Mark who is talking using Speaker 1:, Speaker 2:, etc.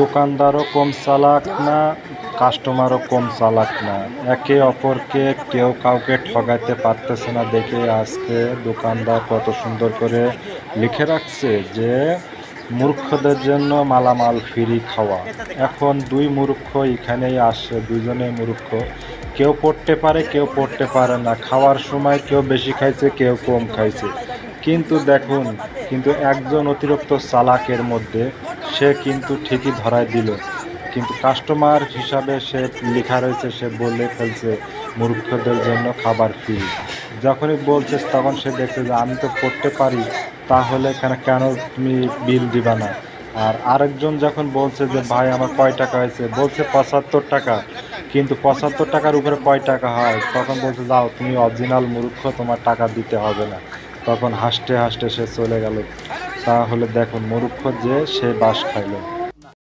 Speaker 1: দোকানদারও কম চালাক না, কাস্টমারও কম চালাক না। একে অপরকে কেউ কাউকে ঠকাতে পারতেছে না দেখে আজকে দোকানদার কত সুন্দর করে লিখে রাখছে যে মূর্খদের জন্য মালামাল ফ্রি খাওয়া। এখন দুই মূর্খ এখানেই আসে, দুজনে মূর্খ। কেউ পড়তে পারে, কেউ পড়তে পারে না। খাওয়ার সময় কেউ বেশি খাইছে, কেউ কম খাইছে। কিন্তু দেখুন, কিন্তু একজন অতিরিক্ত চালাকের মধ্যে সে কিন্তু ঠিকই ধরায় দিল। কিন্তু কাস্টমার হিসাবে সে লেখা রয়েছে, সে বলে ফেলছে মূর্খদের জন্য খাবার ফ্রি। যখনই বলছে তখন সে দেখছে যে আমি তো পড়তে পারি, তাহলে কেন তুমি বিল দিবা না? আর আরেকজন যখন বলছে যে ভাই আমার কয় টাকা হয়েছে, বলছে ৭৫ টাকা। কিন্তু ৭৫ টাকার উপরে কয় টাকা হয়? তখন বলছে যাও তুমি অরিজিনাল মূর্খ, তোমার টাকা দিতে হবে না। তখন হাসতে হাসতে সে চলে গেল। তাহলে দেখুন মূর্খ যে সে বাস খাইল।